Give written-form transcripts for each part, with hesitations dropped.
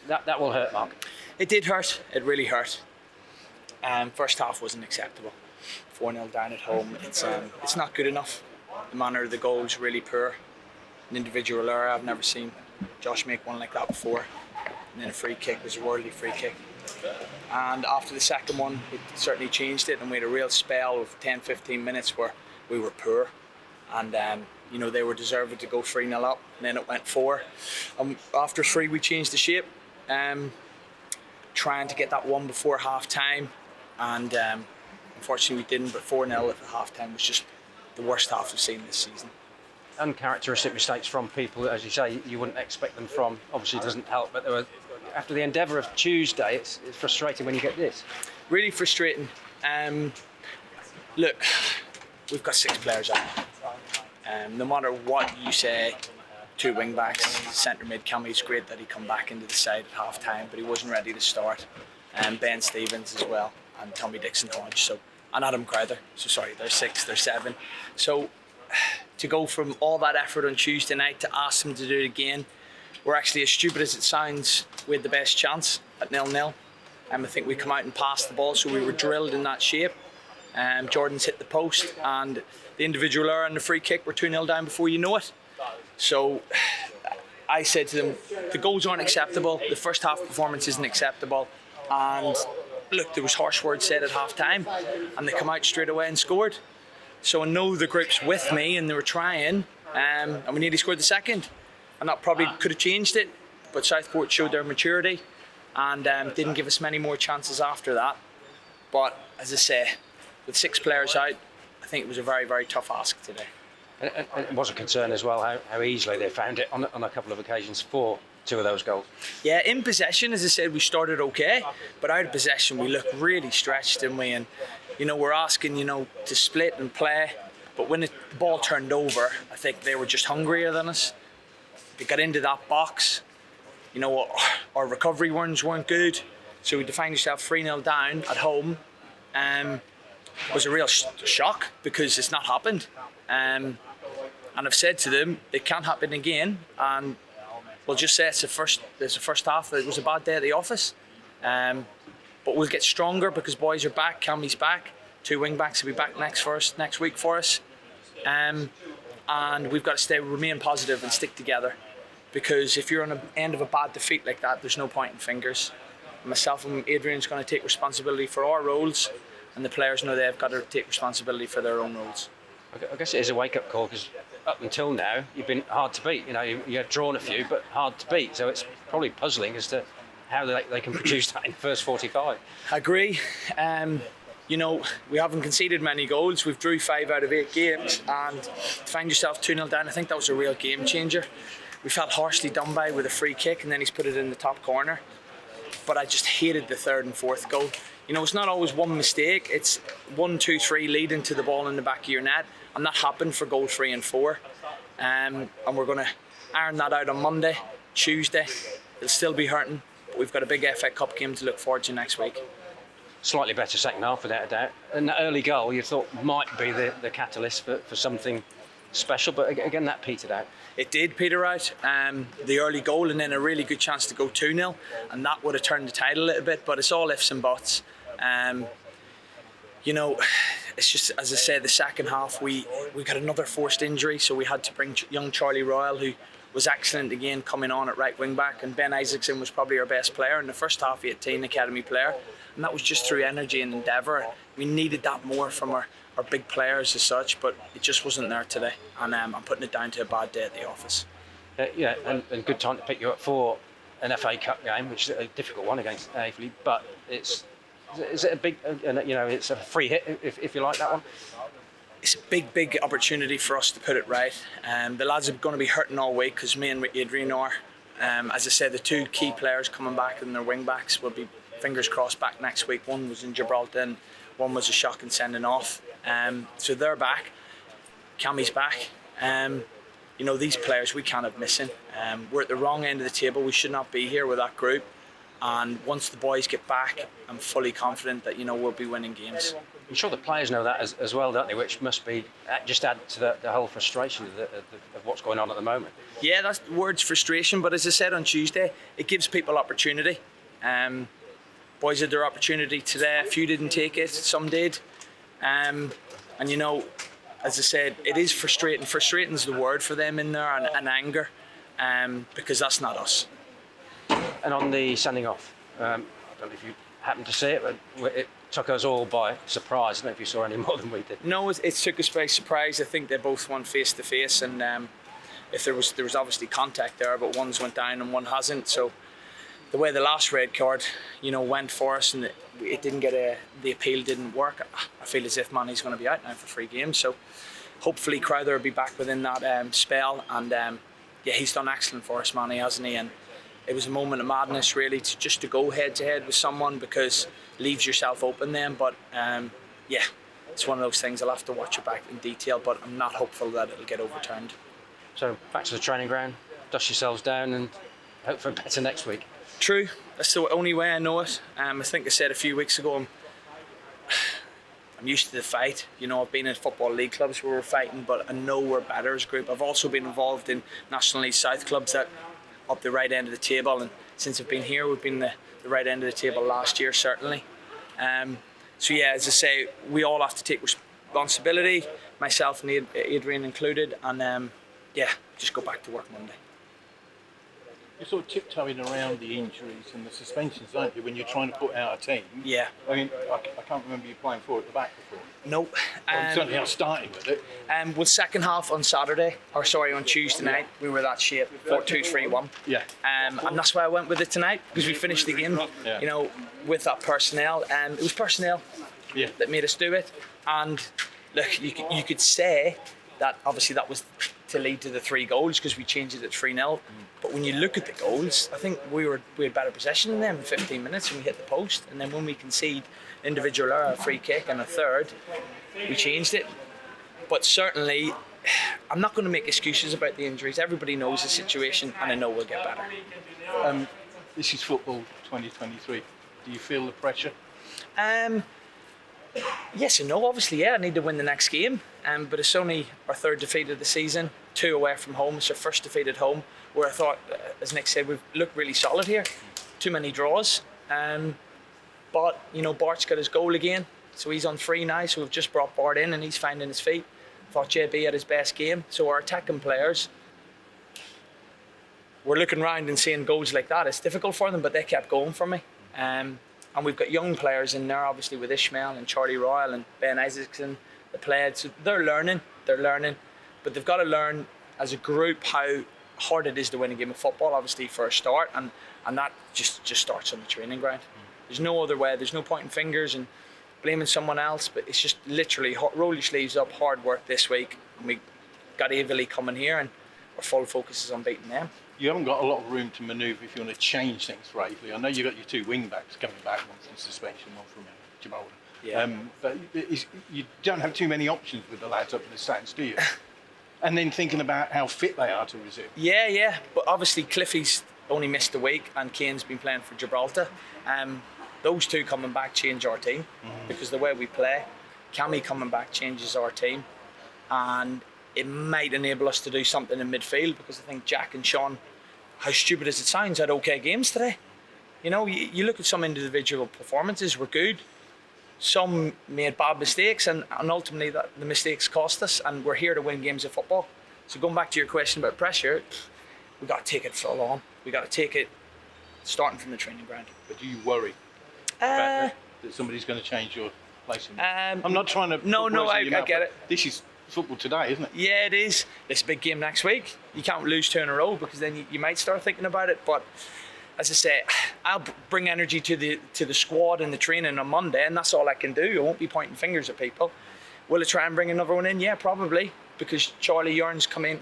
that will hurt, Mark. It did hurt. It really hurt. First half wasn't acceptable. 4-0 down at home. It's not good enough. The manner of the goal was really poor. An individual error I've never seen Josh make one like that before. And then a free kick was a worldly free kick. And after the second one, it certainly changed it, and we had a real spell of 10-15 minutes where we were poor. And they were deserving to go 3-0 up, and then it went 4. After 3, we changed the shape, trying to get that one before half time, and unfortunately we didn't. But 4-0 at half time was just the worst half we've seen this season. Uncharacteristic mistakes from people that, as you say, you wouldn't expect them from. Obviously, it doesn't help, but there were, after the endeavour of Tuesday, it's frustrating when you get this. Really frustrating. Look, we've got 6 players out. No matter what you say, 2 wing backs, centre mid. Cammy's great that he come back into the side at half time, but he wasn't ready to start. Ben Stevens as well, and Tommy Dixon-Hodge, and Adam Crowther. So sorry, they're 6, they're 7. So to go from all that effort on Tuesday night to ask them to do it again, we're actually, as stupid as it sounds, we had the best chance at 0-0. I think we come out and passed the ball, so we were drilled in that shape. Jordan's hit the post, and the individual error and the free kick, we're 2-0 down before you know it. So I said to them, the goals aren't acceptable, the first half performance isn't acceptable, and look, there was harsh words said at half time, and they come out straight away and scored. So I know the group's with me and they were trying, and we nearly scored the second, and that probably could have changed it, but Southport showed their maturity and didn't give us many more chances after that. But as I say, with 6 players out, I think it was a very, very tough ask today. And it was a concern as well how easily they found it on a couple of occasions for 2 of those goals. Yeah, in possession, as I said, we started okay, but out of possession we looked really stretched, didn't we? And we're asking to split and play, but when the ball turned over, I think they were just hungrier than us. They got into that box. Our recovery runs weren't good, so to find yourself 3-0 down at home was a real shock, because it's not happened. And I've said to them, it can't happen again, and we'll just say it's the first half. It was a bad day at the office, but we'll get stronger because boys are back. Cammy's back. 2 wing backs will be back next week for us, and we've got to remain positive and stick together, because if you're on the end of a bad defeat like that, there's no point in fingers. Myself and Adrian's going to take responsibility for our roles, and the players know they've got to take responsibility for their own roles. I guess it is a wake-up call, because up until now you've been hard to beat. You have drawn a few, but hard to beat. So it's probably puzzling as to how they can produce that in the first 45. I agree. We haven't conceded many goals. We've drew 5 out of 8 games, and to find yourself 2-0 down, I think that was a real game changer. We felt harshly done by with a free kick, and then he's put it in the top corner. But I just hated the 3rd and 4th goal. It's not always one mistake. It's 1, 2, 3 leading to the ball in the back of your net, and that happened for goal 3 and 4. And we're going to iron that out on Monday, Tuesday. It'll still be hurting, but we've got a big FA Cup game to look forward to next week. Slightly better second half, without a doubt. And that early goal you thought might be the catalyst for something special, but again that petered out. It did peter out, the early goal, and then a really good chance to go 2-0, and that would have turned the tide a little bit, but it's all ifs and buts. It's just, as I said, the second half we got another forced injury, so we had to bring young Charlie Royal, who was excellent again, coming on at right wing back, and Ben Isaacson was probably our best player in the first half, 18 academy player, and that was just through energy and endeavour. We needed that more from our big players as such, but it just wasn't there today, and I'm putting it down to a bad day at the office. And good time to pick you up for an FA Cup game, which is a difficult one against Aveley, but is it a big, it's a free hit if you like that one? It's a big opportunity for us to put it right. The lads are going to be hurting all week, because me and Adrian are. As I said, the 2 key players coming back and their wing backs will be, fingers crossed, back next week. One was in Gibraltar and one was a shock and sending off. So they're back. Cammy's back. These players we can't have missing. We're at the wrong end of the table. We should not be here with that group. And once the boys get back, I'm fully confident that we'll be winning games. I'm sure the players know that as well, don't they? Which must be just add to the whole frustration of what's going on at the moment. Yeah, that's the word's frustration. But as I said on Tuesday, it gives people opportunity. Boys had their opportunity today. A few didn't take it. Some did. And as I said, it is frustrating. Frustrating's the word for them in there, and anger, because that's not us. And on the sending off, I don't know if you happened to see it, but it took us all by surprise. I don't know if you saw any more than we did. No, it took us by surprise. I think they both went face to face, and if there was obviously contact there, but one's went down and one hasn't. So the way the last red card, went for us, and it didn't get the appeal didn't work. I feel as if Manny's going to be out now for 3 games. So hopefully Crowther will be back within that spell, and he's done excellent for us, Manny, hasn't he? And it was a moment of madness, really, to go head to head with someone, because leaves yourself open then. But it's one of those things. I'll have to watch it back in detail, but I'm not hopeful that it'll get overturned. So back to the training ground, dust yourselves down, and hope for better next week. True. That's the only way I know it. I think I said a few weeks ago, I'm used to the fight. I've been in football league clubs where we're fighting, but I know we're better as a group. I've also been involved in National League South clubs that up the right end of the table, and since I've been here, we've been the right end of the table last year, certainly. So as I say, we all have to take responsibility, myself and Adrian included, and just go back to work Monday. You're sort of tiptoeing around the injuries and the suspensions, aren't you, when you're trying to put out a team? Yeah. I mean, I can't remember you playing 4 at the back before. Nope. Certainly not starting with it. With second half on on Tuesday night, we were that shape, 4-2-3-1. Yeah. And that's why I went with it tonight, because we finished the game, with that personnel. It was personnel that made us do it. And look, you could say that obviously that was to lead to the 3 goals, because we changed it at 3-0. But when you look at the goals, I think we had better possession in them in 15 minutes, and we hit the post. And then when we concede individual error, a free kick and a third, we changed it. But certainly, I'm not going to make excuses about the injuries. Everybody knows the situation, and I know we'll get better. This is football 2023. Do you feel the pressure? Yes and no. Obviously, I need to win the next game. But it's only our 3rd defeat of the season, 2 away from home. It's our 1st defeat at home, where I thought, as Nick said, we've looked really solid here. Too many draws. But, Bart's got his goal again. So he's on 3 now. So we've just brought Bart in, and he's finding his feet. Thought JB had his best game. So our attacking players, we're looking around and seeing goals like that. It's difficult for them, but they kept going for me. And we've got young players in there, obviously, with Ishmael and Charlie Royal and Ben Isaacson that played. So they're learning. But they've got to learn as a group how hard it is to win a game of football, obviously, for a start. And that just starts on the training ground. There's no other way. There's no pointing fingers and blaming someone else, but it's just literally roll your sleeves up, hard work this week. And we got Avely coming here, and our full focus is on beating them. You haven't got a lot of room to manoeuvre if you want to change things for Avely. I know you've got your 2 wing backs coming back, one from suspension, one from Gibraltar. Yeah. But you don't have too many options with the lads up in the stands, do you? And then thinking about how fit they are to resume. Yeah. But obviously Cliffy's only missed a week, and Kane's been playing for Gibraltar. Those 2 coming back change our team, because the way we play, Cammy coming back changes our team, and it might enable us to do something in midfield, because I think Jack and Sean, how stupid as it sounds, had okay games today. You look at some individual performances were good. Some made bad mistakes, and ultimately the mistakes cost us, and we're here to win games of football. So going back to your question about pressure, we've got to take it full on. We've got to take it starting from the training ground. But do you worry that somebody's going to change your place in I'm not trying to... No, I get it. This is football today, isn't it? Yeah, it is. It's a big game next week. You can't lose 2 in a row, because then you might start thinking about it. But as I say, I'll bring energy to the squad and the training on Monday, and that's all I can do. I won't be pointing fingers at people. Will I try and bring another one in? Yeah, probably, because Kai Yearns come in,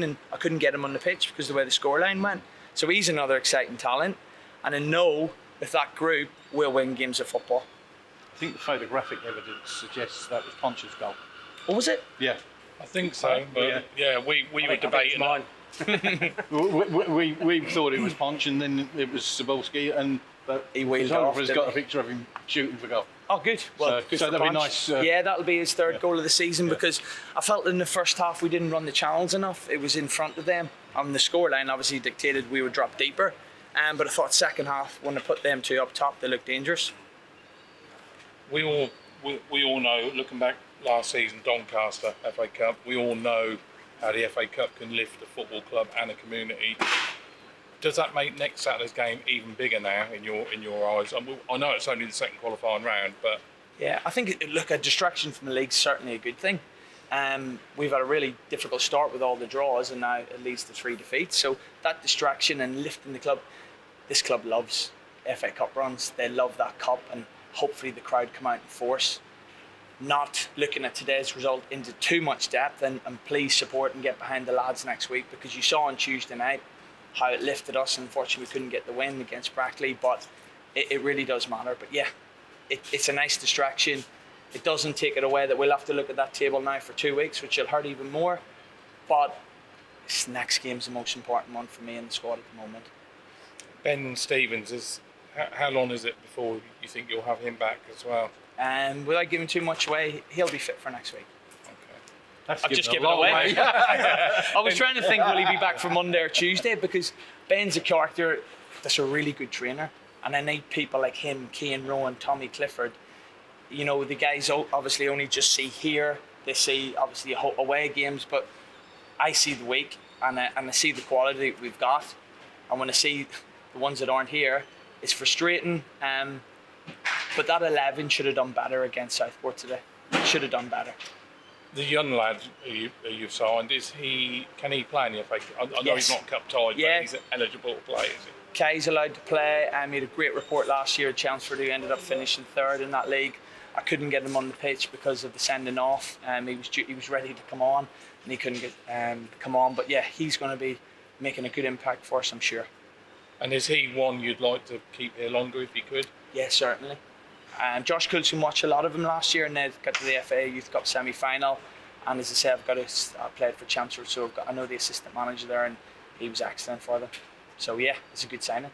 and I couldn't get him on the pitch because of the way the scoreline went. So he's another exciting talent, and I know with that group we'll win games of football. I think the photographic evidence suggests that was Ponch's goal. What was it? Yeah. I think so, but yeah, we were debating. we thought it was Ponch, and then it was Cebulski, and He wheeled photographer's off, didn't got he? a picture of him shooting for goal. Oh, good. Well, good so for that'd be Ponch. nice. Yeah, that'll be his third goal of the season, because I felt in the first half we didn't run the channels enough. It was in front of them, and the scoreline obviously dictated we would drop deeper. But I thought second half, when I put them two up top, they looked dangerous. We all know, looking back last season, Doncaster FA Cup, we all know how the FA Cup can lift a football club and a community. Does that make next Saturday's game even bigger now in your eyes? I know it's only the second qualifying round, but Yeah, I think a distraction from the league's certainly a good thing. We've had a really difficult start with all the draws, and now it leads to 3 defeats. So that distraction and lifting the club, this club loves FA Cup runs. They love that cup, and hopefully the crowd come out in force. Not looking at today's result into too much depth, and please support and get behind the lads next week, because you saw on Tuesday night how it lifted us. Unfortunately, we couldn't get the win against Brackley, but it really does matter. But yeah, it's a nice distraction. It doesn't take it away that we'll have to look at that table now for 2 weeks, which will hurt even more. But this next game's the most important one for me in the squad at the moment. Ben Stevens, how long is it before you think you'll have him back as well? Without giving too much away, he'll be fit for next week. Okay. I've just given it away. I was trying to think, will he be back for Monday or Tuesday? Because Ben's a character that's a really good trainer, and I need people like him, Cian Rowan, Tommy Clifford. You know, the guys obviously only just see here. They see obviously away games, but I see the week, and I see the quality we've got. And when I see the ones that aren't here, it's frustrating. But that 11 should have done better against Southport today. Should have done better. The young lad who you've signed, can he play in the FA Cup? I know Yes. he's not cup tied, Yeah. but he's eligible to play, is he? Kay's allowed to play. He had a great report last year at Chelmsford, who ended up finishing third in that league. I couldn't get him on the pitch because of the sending off. He was ready to come on, and he couldn't come on. But yeah, he's going to be making a good impact for us, I'm sure. And is he one you'd like to keep here longer if he could? Yeah, certainly. Josh Coulson watched a lot of him last year, and they got to the FA Youth Cup semi-final. And as I say, I played for Chelmsford, so I know the assistant manager there, and he was excellent for them. So yeah, it's a good signing.